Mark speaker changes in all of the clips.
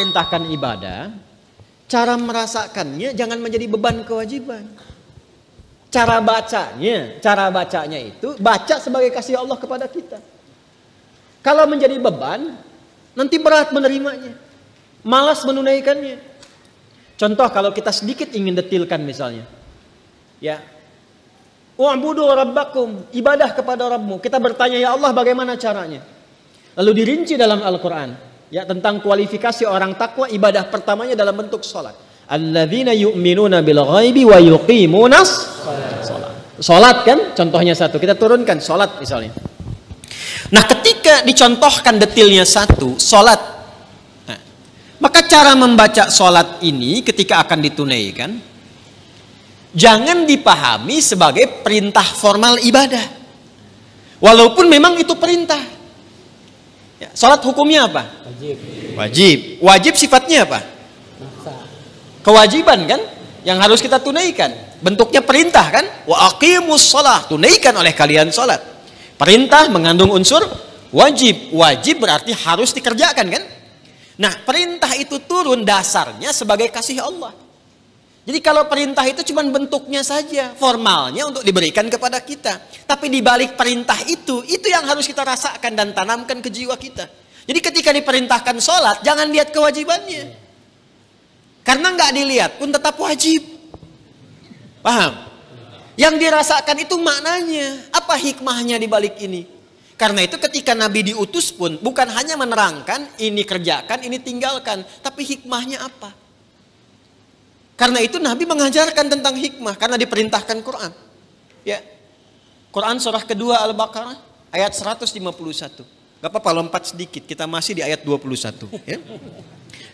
Speaker 1: diperintahkan ibadah, cara merasakannya jangan menjadi beban kewajiban. Cara bacanya itu baca sebagai kasih Allah kepada kita. Kalau menjadi beban, nanti berat menerimanya, malas menunaikannya. Contoh kalau kita sedikit ingin detilkan misalnya, ya, wa'budu rabbakum, ibadah kepada Rabbmu. Kita bertanya, ya Allah bagaimana caranya? Lalu dirinci dalam Al-Quran, ya, tentang kualifikasi orang takwa. Ibadah pertamanya dalam bentuk sholat. Alladzina yu'minuna bil ghaibi wa yuqimunas sholat. Sholat kan contohnya satu, kita turunkan sholat misalnya. Nah ketika dicontohkan detilnya satu, sholat, nah, maka cara membaca sholat ini ketika akan ditunaikan jangan dipahami sebagai perintah formal ibadah, walaupun memang itu perintah. Ya, sholat hukumnya apa? Wajib. Wajib sifatnya apa? Kewajiban kan, yang harus kita tunaikan. Bentuknya perintah kan, wa aqimus shalah, tunaikan oleh kalian sholat. Perintah mengandung unsur wajib. Wajib berarti harus dikerjakan kan. Nah perintah itu turun dasarnya sebagai kasih Allah. Jadi kalau perintah itu cuma bentuknya saja, formalnya untuk diberikan kepada kita. Tapi di balik perintah itu yang harus kita rasakan dan tanamkan ke jiwa kita. Jadi ketika diperintahkan sholat, jangan lihat kewajibannya. Karena nggak dilihat pun tetap wajib. Paham? Yang dirasakan itu maknanya. Apa hikmahnya di balik ini? Karena itu ketika Nabi diutus pun bukan hanya menerangkan ini kerjakan, ini tinggalkan. Tapi hikmahnya apa? Karena itu Nabi mengajarkan tentang hikmah. Karena diperintahkan Quran. Ya, Quran surah kedua Al-Baqarah ayat 151. Gak apa-apa lompat sedikit. Kita masih di ayat 21. Ya.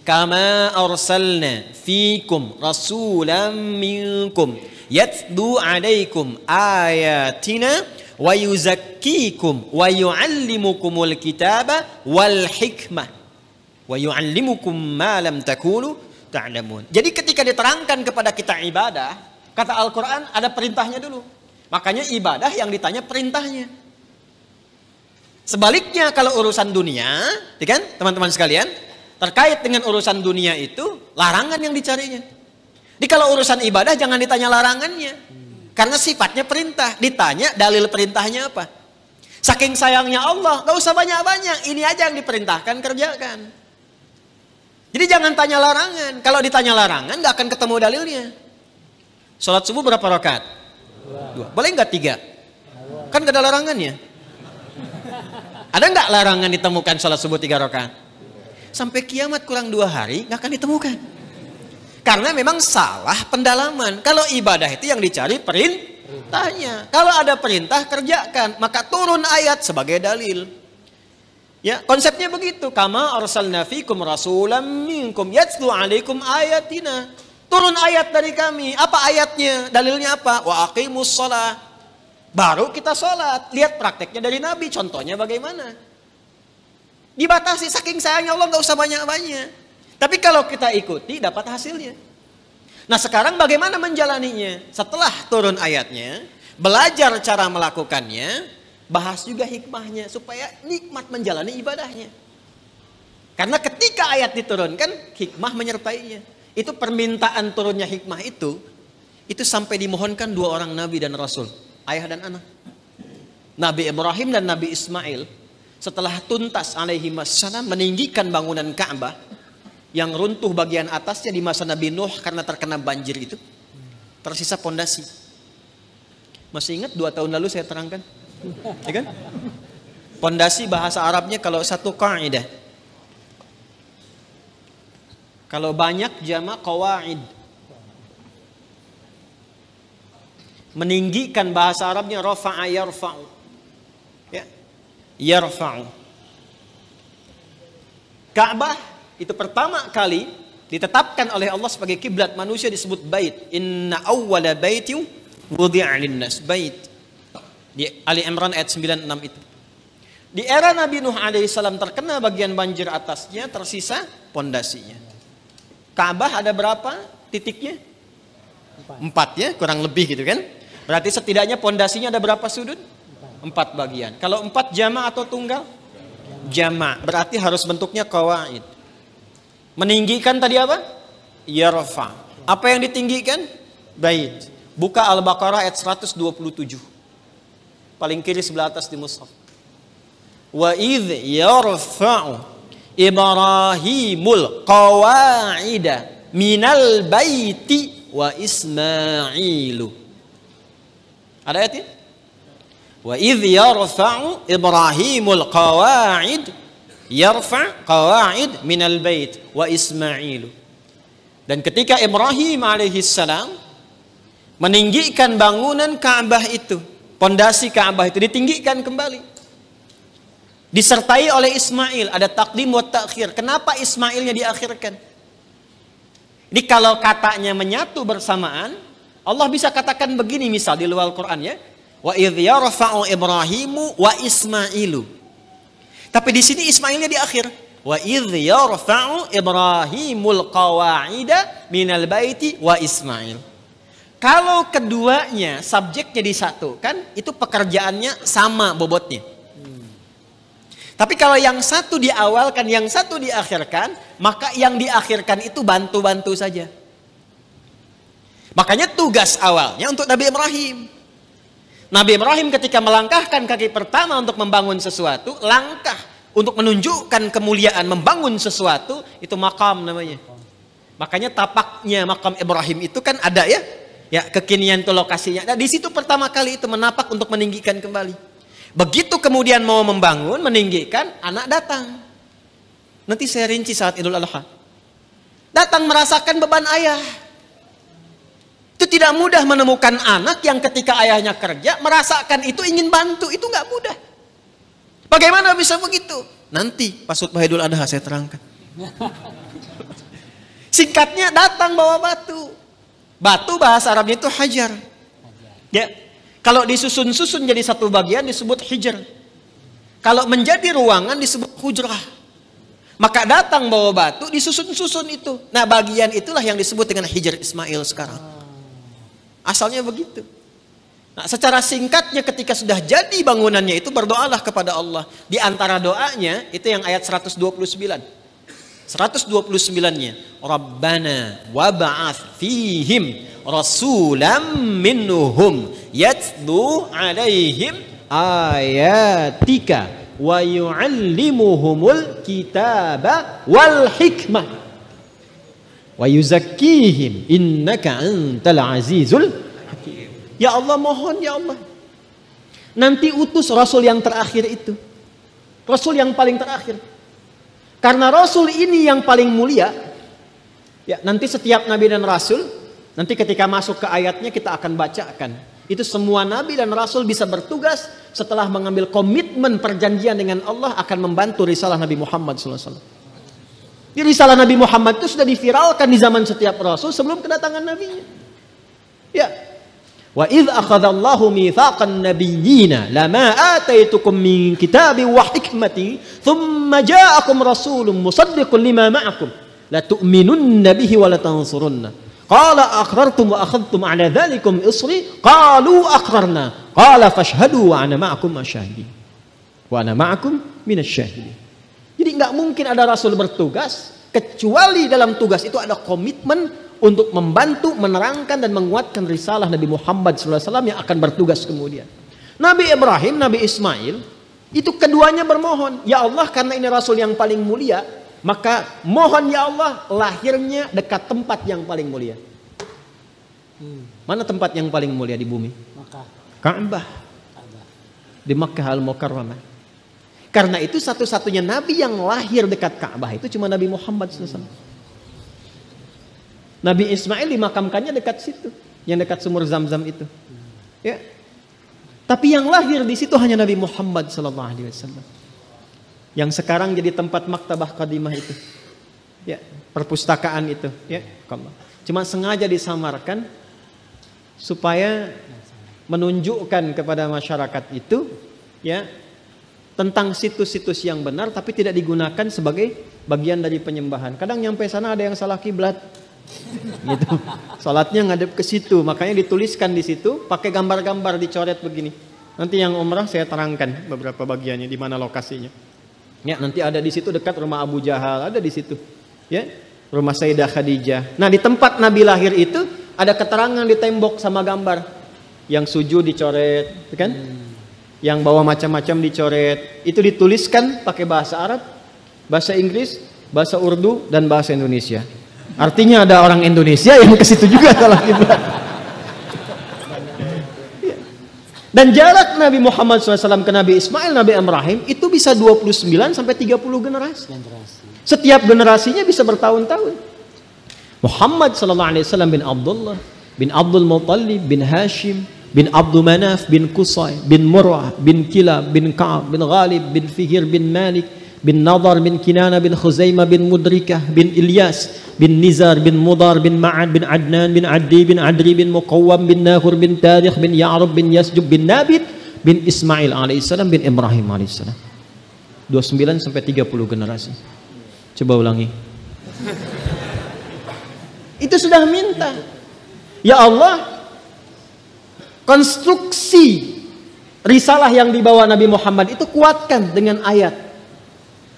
Speaker 1: Kama arsalna fikum rasulam minkum yatlu alaikum ayatina wa yuzakkikum wa yuallimukumul kitaba wal hikmah wa yuallimukum ma lam takunu ta'lamun. Jadi ketika diterangkan kepada kita ibadah, kata Al-Quran ada perintahnya dulu. Makanya ibadah yang ditanya perintahnya. Sebaliknya kalau urusan dunia, ya kan teman-teman sekalian, terkait dengan urusan dunia itu larangan yang dicarinya. Jadi kalau urusan ibadah jangan ditanya larangannya, karena sifatnya perintah. Ditanya dalil perintahnya apa. Saking sayangnya Allah, gak usah banyak-banyak, ini aja yang diperintahkan kerjakan. Jadi jangan tanya larangan. Kalau ditanya larangan gak akan ketemu dalilnya. Sholat subuh berapa rakaat? 2. Boleh nggak 3? Kan gak ada larangannya. Ada nggak larangan ditemukan sholat subuh 3 rakaat? Sampai kiamat kurang 2 hari nggak akan ditemukan. Karena memang salah pendalaman. Kalau ibadah itu yang dicari perintahnya. Kalau ada perintah kerjakan, maka turun ayat sebagai dalil. Ya, konsepnya begitu. Kama arsalna fikum rasulam minkum yatlu alaikum ayatina. Turun ayat dari kami. Apa ayatnya? Dalilnya apa? Wa aqimus shalah. Baru kita sholat. Lihat prakteknya dari Nabi. Contohnya bagaimana? Dibatasi, saking sayangnya Allah, nggak usah banyak-banyak. Tapi kalau kita ikuti dapat hasilnya. Nah sekarang bagaimana menjalaninya? Setelah turun ayatnya, belajar cara melakukannya, bahas juga hikmahnya supaya nikmat menjalani ibadahnya. Karena ketika ayat diturunkan, hikmah menyertainya. Itu permintaan turunnya hikmah itu sampai dimohonkan 2 orang Nabi dan Rasul, ayah dan anak. Nabi Ibrahim dan Nabi Ismail setelah tuntas alaihi wassalam meninggikan bangunan Ka'bah yang runtuh bagian atasnya di masa Nabi Nuh karena terkena banjir itu, tersisa pondasi. Masih ingat 2 tahun lalu saya terangkan, ya kan? Pondasi bahasa Arabnya kalau satu qaidah, kalau banyak jamak qawaid. Meninggikan bahasa Arabnya rafa'a yarfa'u. Ya. Yarfa'u. Ka'bah itu pertama kali ditetapkan oleh Allah sebagai kiblat manusia disebut bait. Inna awwala baitin wudi'a lin-nas, bait. Di Ali Imran ayat 96 itu. Di era Nabi Nuh alaihissalam terkena bagian banjir atasnya, tersisa pondasinya. Ka'bah ada berapa titiknya? 4 ya, kurang lebih gitu kan. Berarti setidaknya pondasinya ada berapa sudut? 4 bagian. Kalau 4 jama' atau tunggal? Jama'. Berarti harus bentuknya qawaid. Meninggikan tadi apa? Yarfa. Apa yang ditinggikan? Bait. Buka Al-Baqarah ayat 127. Paling kiri sebelah atas di mushaf. Wa idh yarfa'u Ibrahimul qawa'ida minal baiti wa Ismailu. Ada ayatnya? Wa idh yarfa'u Ibrahimul qawa'id minal bait wa Ismailu. Dan ketika Ibrahim alaihissalam meninggikan bangunan Ka'bah itu, pondasi Ka'bah itu ditinggikan kembali. Disertai oleh Ismail, ada takdim wa ta'khir. Kenapa Ismailnya diakhirkan? Ini kalau katanya menyatu bersamaan, Allah bisa katakan begini misal di luar Quran ya. Wa idh yarfa'u Ibrahimu wa Ismailu. Tapi di sini Ismailnya di akhir. Wa idh yarfa'u Ibrahimul qawa'ida minal baiti wa Ismail. Kalau keduanya subjeknya disatukan, itu pekerjaannya sama bobotnya. Tapi kalau yang satu diawalkan, yang satu diakhirkan, maka yang diakhirkan itu bantu-bantu saja. Makanya tugas awalnya untuk Nabi Ibrahim. Nabi Ibrahim ketika melangkahkan kaki pertama untuk membangun sesuatu, langkah untuk menunjukkan kemuliaan membangun sesuatu, itu makam namanya. Makanya tapaknya makam Ibrahim itu kan ada ya. Ya, kekinian itu lokasinya. Nah, di situ pertama kali itu menapak untuk meninggikan kembali. Begitu kemudian mau membangun, meninggikan, anak datang. Nanti saya rinci saat Idul Adha. Datang merasakan beban ayah. Itu tidak mudah menemukan anak yang ketika ayahnya kerja, merasakan itu ingin bantu. Itu nggak mudah. Bagaimana bisa begitu? Nanti pas khutbah Idul Adha saya terangkan. Singkatnya datang bawa batu. Batu bahasa Arabnya itu hajar. Ya. Kalau disusun-susun jadi satu bagian disebut hijr. Kalau menjadi ruangan disebut hujrah. Maka datang bawa batu disusun-susun itu. Nah bagian itulah yang disebut dengan hijr Ismail sekarang. Asalnya begitu. Nah secara singkatnya ketika sudah jadi bangunannya itu berdoalah kepada Allah. Di antara doanya itu yang ayat 129. 129-nya. Rabbana wab'ath fihim rasulam minhum yatlu alaihim ayatika wa yu'allimuhumul kitaba wal hikmah wa yuzakkihim innaka antal azizul hakim. Ya Allah mohon ya Allah, nanti utus Rasul yang terakhir itu, Rasul yang paling terakhir. Karena Rasul ini yang paling mulia. Ya, nanti setiap Nabi dan Rasul, nanti ketika masuk ke ayatnya kita akan bacakan. Itu semua Nabi dan Rasul bisa bertugas setelah mengambil komitmen perjanjian dengan Allah akan membantu risalah Nabi Muhammad SAW. Di risalah Nabi Muhammad itu sudah diviralkan di zaman setiap Rasul sebelum kedatangan Nabinya. Ya. Wa idh akhadallahu mitsaqan nabiyyina lama ataitukum min kitabin wa hikmatin thumma ja'akum rasulun musaddiqun lima ma'akum la tu'minunna bihi wa la tansurunna qala aqrartum wa akhadhtum 'ala dhalikum isri qalu aqrarna qala fashhadu wa ana ma'akum asyahidin wa ana ma'akum minasyahidin. Jadi enggak mungkin ada rasul bertugas kecuali dalam tugas itu ada komitmen untuk membantu, menerangkan dan menguatkan risalah Nabi Muhammad SAW yang akan bertugas kemudian. Nabi Ibrahim, Nabi Ismail, itu keduanya bermohon, ya Allah karena ini Rasul yang paling mulia, maka mohon ya Allah lahirnya dekat tempat yang paling mulia. Mana tempat yang paling mulia di bumi? Ka'bah. Di Makkah Al-Mukarramah. Karena itu satu-satunya Nabi yang lahir dekat Ka'bah itu cuma Nabi Muhammad SAW. Nabi Ismail dimakamkannya dekat situ, yang dekat sumur Zam-Zam itu. Ya. Tapi yang lahir di situ hanya Nabi Muhammad SAW. Yang sekarang jadi tempat maktabah qadimah itu. Ya, perpustakaan itu, ya. Cuma sengaja disamarkan supaya menunjukkan kepada masyarakat itu ya tentang situs-situs yang benar tapi tidak digunakan sebagai bagian dari penyembahan. Kadang nyampe sana ada yang salah kiblat. Gitu. Salatnya ngadep ke situ, makanya dituliskan di situ pakai gambar-gambar dicoret begini. Nanti yang umrah saya terangkan beberapa bagiannya di mana lokasinya. Ya, nanti ada di situ dekat rumah Abu Jahal, ada di situ. Ya, rumah Sayyidah Khadijah. Nah, di tempat Nabi lahir itu ada keterangan di tembok sama gambar. Yang sujud dicoret, kan? Yang bawa macam-macam dicoret. Itu dituliskan pakai bahasa Arab, bahasa Inggris, bahasa Urdu, dan bahasa Indonesia. Artinya ada orang Indonesia yang ke situ juga salah kiblat. Dan jarak Nabi Muhammad SAW ke Nabi Ismail, Nabi Ibrahim itu bisa 29 sampai 30 generasi. Setiap generasinya bisa bertahun-tahun. Muhammad SAW bin Abdullah, bin Abdul Muttalib, bin Hashim, bin Abdul Manaf, bin Qusay, bin Murrah, bin Kilab, bin Ka'ab, bin Ghalib, bin Fihir, bin Malik, bin Nadar, bin Kinana, bin Khuzaimah, bin Mudrikah, bin Ilyas, bin Nizar, bin Mudar, bin Ma'ad, bin Adnan, bin Addi, bin Adri, bin Muqawwam, bin Nahur, bin Tarikh, bin Ya'rub, bin Yasjub, bin Nabit, bin Ismail alaihissalam, bin Ibrahim alaihissalam. 29 sampai 30 generasi. Coba ulangi. Itu sudah minta. Ya Allah, konstruksi risalah yang dibawa Nabi Muhammad itu kuatkan dengan ayat.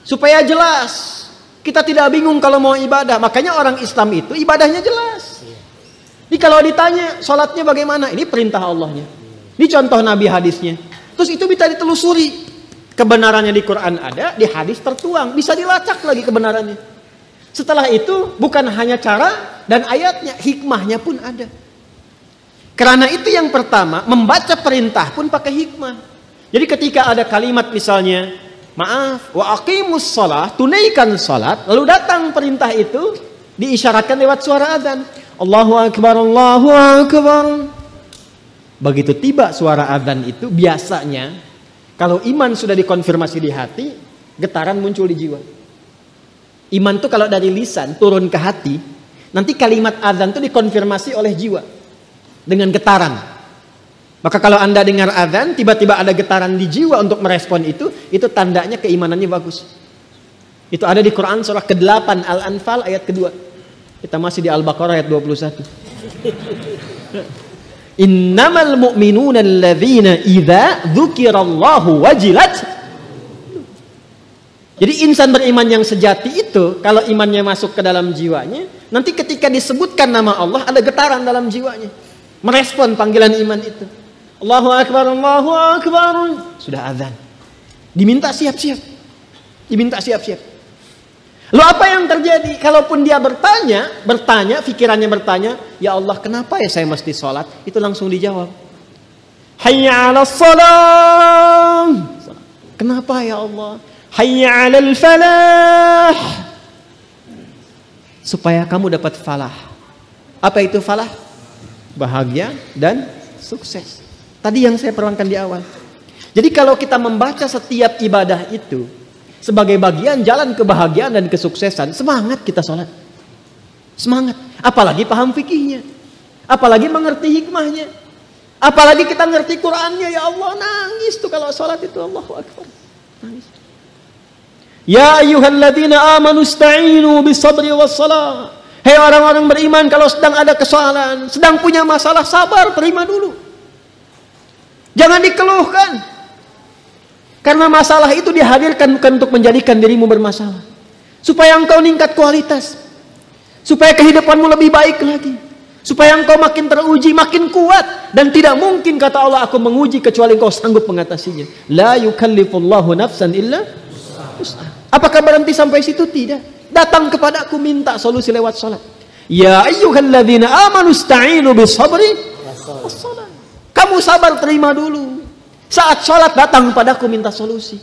Speaker 1: Supaya jelas. Kita tidak bingung kalau mau ibadah. Makanya orang Islam itu ibadahnya jelas. Jadi kalau ditanya sholatnya bagaimana, ini perintah Allahnya. Ini contoh Nabi hadisnya. Terus itu bisa ditelusuri. Kebenarannya di Quran ada, di hadis tertuang. Bisa dilacak lagi kebenarannya. Setelah itu bukan hanya cara dan ayatnya, hikmahnya pun ada. Karena itu yang pertama, membaca perintah pun pakai hikmah. Jadi ketika ada kalimat misalnya, maaf, wa aqimus shalah, tunaikan salat, lalu datang perintah itu diisyaratkan lewat suara azan. Allahu akbar, Allahu akbar. Begitu tiba suara azan itu biasanya kalau iman sudah dikonfirmasi di hati, getaran muncul di jiwa. Iman itu kalau dari lisan turun ke hati, nanti kalimat azan itu dikonfirmasi oleh jiwa dengan getaran. Maka kalau Anda dengar azan, tiba-tiba ada getaran di jiwa untuk merespon itu tandanya keimanannya bagus. Itu ada di Quran surah ke-8 Al-Anfal ayat kedua. Kita masih di Al-Baqarah ayat 21. Innamal mu'minuna alladzina idza dzukirallahu wajilat. Jadi insan beriman yang sejati itu kalau imannya masuk ke dalam jiwanya, nanti ketika disebutkan nama Allah ada getaran dalam jiwanya. Merespon panggilan iman itu. Allahu akbar, Allahu akbar. Sudah azan. Diminta siap-siap. Diminta siap-siap. Lalu apa yang terjadi? Kalaupun dia bertanya, pikirannya bertanya, ya Allah kenapa ya saya mesti sholat? Itu langsung dijawab. Hayya 'alas shalah. Kenapa ya Allah? Hayya 'alal falah. Supaya kamu dapat falah. Apa itu falah? Bahagia dan sukses. Tadi yang saya terangkan di awal. Jadi kalau kita membaca setiap ibadah itu sebagai bagian jalan kebahagiaan dan kesuksesan, semangat kita sholat. Semangat. Apalagi paham fikihnya. Apalagi mengerti hikmahnya. Apalagi kita ngerti Qur'annya. Ya Allah, nangis tuh kalau sholat itu. Allahu Akbar. Nangis. Ya ayyuhalladzina amanu ista'inu bisabri wassalah. Hei orang-orang beriman, kalau sedang ada kesalahan, sedang punya masalah, sabar, terima dulu. Jangan dikeluhkan. Karena masalah itu dihadirkan bukan untuk menjadikan dirimu bermasalah. Supaya engkau meningkat kualitas. Supaya kehidupanmu lebih baik lagi. Supaya engkau makin teruji, makin kuat. Dan tidak mungkin kata Allah, aku menguji kecuali engkau sanggup mengatasinya. La yukallifullahu nafsan illa wus'aha. Apakah berhenti sampai situ? Tidak. Datang kepada aku minta solusi lewat salat. Ya ayyuhalladzina amanu ista'inu bisabri wassalah. Kamu sabar, terima dulu. Saat salat datang padaku minta solusi.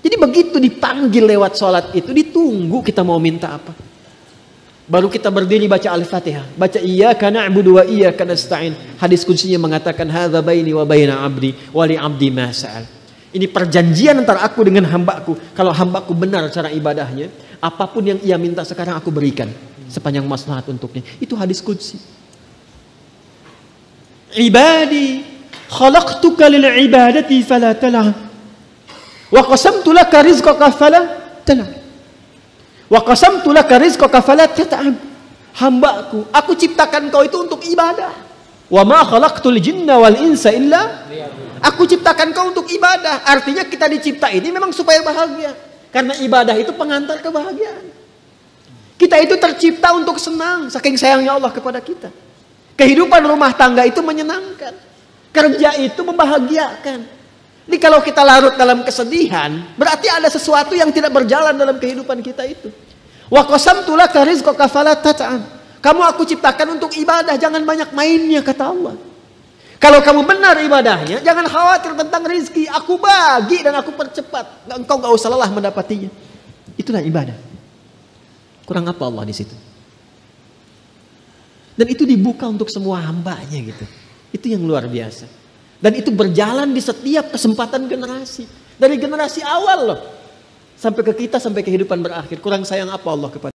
Speaker 1: Jadi begitu dipanggil lewat salat itu ditunggu kita mau minta apa. Baru kita berdiri baca Al-Fatihah, baca iyyaka na'budu wa iyyaka nasta'in. Hadis kutsinya mengatakan hadza baini wa baina 'abdi wa li 'abdi ma sa'al. Ini perjanjian antara aku dengan hambaku. Kalau hambaku benar cara ibadahnya, apapun yang ia minta sekarang aku berikan sepanjang maslahat untuknya. Itu hadis qudsi. Ibadi, khalaqtuka lil ibadati fala tal'ab. Wa qasamtu laka rizqaka fala tal'ab. Wa qasamtu laka rizqaka fala tat'ab. Hambaku, aku ciptakan kau itu untuk ibadah. Wa ma khalaqtul jinna wal insa illa aku ciptakan kau untuk ibadah. Artinya kita dicipta ini memang supaya bahagia. Karena ibadah itu pengantar kebahagiaan.
Speaker 2: Kita itu tercipta untuk senang, saking sayangnya Allah kepada kita. Kehidupan rumah tangga itu menyenangkan. Kerja itu membahagiakan. Jadi kalau kita larut dalam kesedihan, berarti ada sesuatu yang tidak berjalan dalam kehidupan kita itu. Wa qasamtu laka rizqaka fala tat'an. Kamu aku ciptakan untuk ibadah, jangan banyak mainnya, kata Allah. Kalau kamu benar ibadahnya, jangan khawatir tentang rizki. Aku bagi dan aku percepat. Engkau gak usah lelah mendapatinya. Itulah ibadah. Kurang apa Allah di situ? Dan itu dibuka untuk semua hambanya gitu. Itu yang luar biasa. Dan itu berjalan di setiap kesempatan generasi. Dari generasi awal loh. Sampai ke kita, sampai kehidupan berakhir. Kurang sayang apa Allah kepada